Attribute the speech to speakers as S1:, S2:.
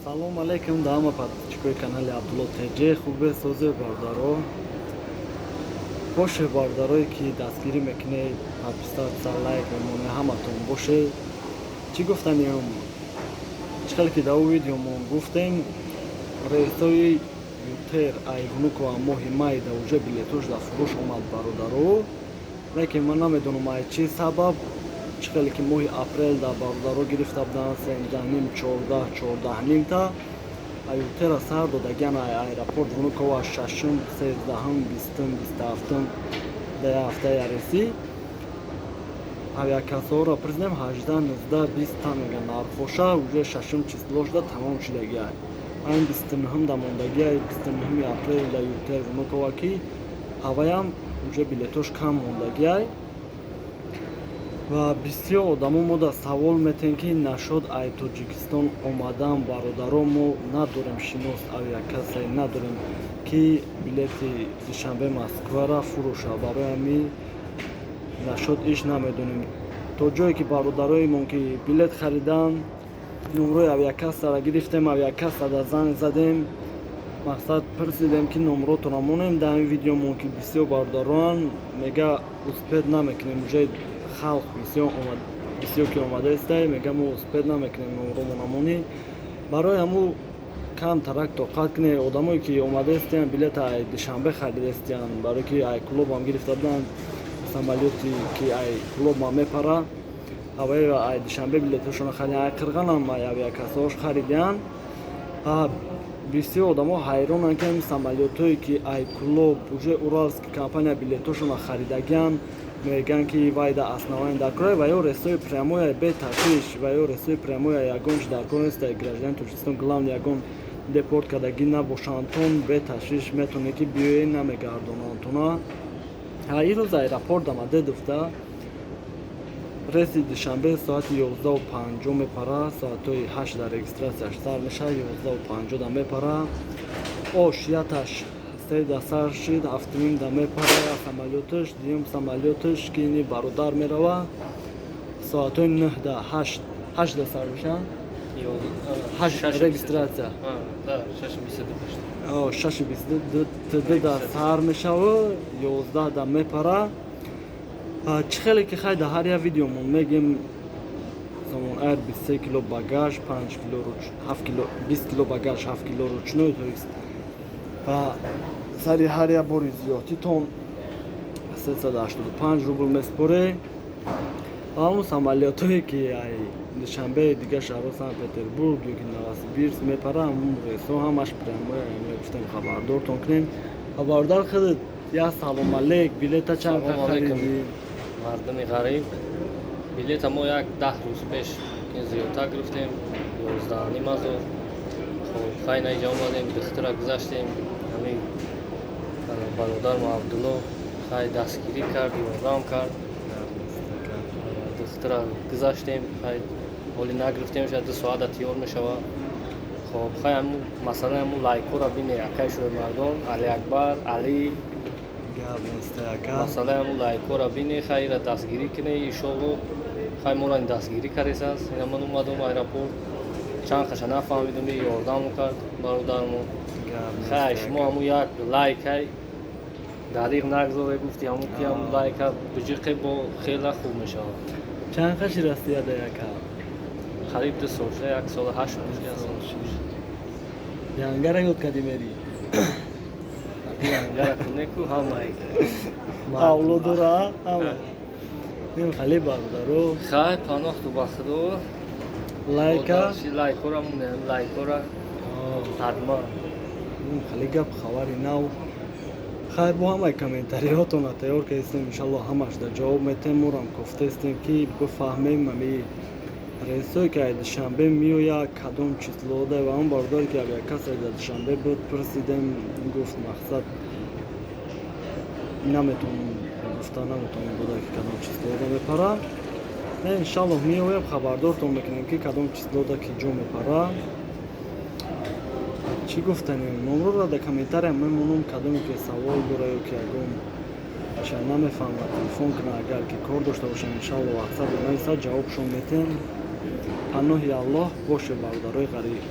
S1: Салом алейкум да ҳама подписчикои канали Абдулло Теҷе. Хубе созе бардаро. Боше бардарое ки дастгирӣ мекунед, подписатсия, лайк мемонед, ҳаматон боше. Чӣ гуфтанем? Чӣ ки дар видеомон гуфтем, рейсои Ютер Айвнукова моҳи май да уҷа билетош дар фурӯш омад бародаро. Лекин ман намедонам аз чӣ сабаб, чӣ ки моҳи апрел дар бародаро гирифта буданд 13 14 14 та Ютера сар додаган аэропорт Внуково 6 13 20 27 да ҳафтая ресӣ авиакассаҳоро признем 18 19 20 та меган нархоша уже 6 числош да тамом шудагиай. Айн 29 да мондагиай 29 апрел да Ютер Внуково ки ҳаваям уже билетош кам мондагиай. Ва бисёр одамо мода савол метен ки нашод ай Тоҷикистон омадан бародаро мо надорем шинос авиакассаи надорем ки билети душанбе Москвара фурӯша. Барои ҳамин нашод иш намедонем. То ҷое ки бародароимон ки билет харидан номрои авиакассара гирифтем, авиакассада занг задем, мақсад пурсидем ки номротонро монем. Дар ин видеомон ки бисёр бародароан мега успед намекунем, уже халқ бисёр ки омадаистай мега мо успед намекунем номромона монӣ. Барои ҳамун кам тарак тоқат кунед. Одамое ки омадаистиян билета ай душанбе харидастиян, барои ки ай клубам гирифта буданд самолёти ки ай клубам мепара, ҳаваи ай душанбе билетошона харидан, ай қирғанам ай авиакассаҳош харидиян. Бисёр одамо ҳайронанд ки ин самолётое ки ай клуб уже уралский компания билетошона харидагиан мегӯянд ки вай да основания даркор ва ё рейсои прямоя бе ташвиш ва ё рейсои прямоя ягон чи даркор нест. гражданин Тоҷикистон главни ягон депорт кардагӣ набошандтон бе ташвиш метавонед ки биёед, намегардонандтона. Ин рӯз аэропорт амаде дufta рейси душанбе соати 11:50 мепара, соатои 8 да регистратсияш сар мешавад, 11:50 да мепара. Яташ да сар шид, 7 да мепара самолёташ, дуюм самолёташ ки ини бародар мерава соатои 9 да 8 да сар мешавад. 8 регистратсия 6:22 да сар мешавад, 11 да мепара. Чӣ хеле ки хай дар ҳар як видеомон мегем замон ар 23 кило багаж, 5 кило 20 кило багаж, 7 кило ручной, то есть ва сари ҳар як бори зиёдтитон 385 рубл меспоре. ҳамун самолётое ки ай душанбе дига шаҳро Санкт-Петербург ё ки Новосибирск мепара, ҳамун рейсо ҳамаш прямоя гуфтем хабардортон кунем. Хабардар худат я салом алейк, билета чанд харидӣ?
S2: Мардуми ғариб, билета мо як 10 рӯз пеш зиёдтар гирифтем, 11,5 000. Хоб хайна иҷа омадем, духтара гузаштем. Ҳамин бародармо Абдулло хай дастгирӣ кард, ёрдам кард. Духтара гузаштем, хай ҳоли нагирифтем, шояд 2 соата тiyyor мешавад. Хоб хай ҳамун масъалаи ҳамун лайкора бинед, якай шуда мардум Али Акбар, Али масъалаи ҳамун лайкора бинед, хай ира дастгирӣ кунед. иншоалло хай мора ин дастгирӣ кардесаз. ина ман омадам аэропорт, чанд хаша нафаҳмидам, ёрдам кард бародармо. хай шумо ҳамун як лайкай дариқ нагзоре, гуфти ҳамун ки ҳамун лайка биҷиқе бо хела хуб мешавад.
S1: Чанд хаши растия да яка?
S2: Қариб 2 сол шуда, 1 сол 8 моҳ.
S1: Янгара ёд кади мери?
S2: Янгара кунеку ҳамаи
S1: авлодора ҳама нем хали бародаро
S2: хай панохту ба худо
S1: лайка
S2: лайкора мунем лайкора ҳадма
S1: хали гап хабари нав. хай бо ҳамаи комментариётона тайёр кардем, иншалло ҳамаш да ҷавоб метем. морам гуфтастем ки бифаҳмем ами рейсое ки ай душанбе меояд кадом числода ва он бародаре ки авиакассаи дар душанбе буд пурсидем, гуфт мақсад наметавонам гуфта, наметавонам дода ки кадом числода мепара. иншалло меоям хабардортон мекунем ки кадом числода ки ҷо мепара. чӣ гуфтанем? номрора дар комментария мемонам, кадоме ки савол дора ё ки ягон ча намефаҳмад телефон кунад, агар ки кор дошта бошам иншалло ватсап бинависад ҷавобшон метем. паноҳи аллоҳ боше бародарои ғариб.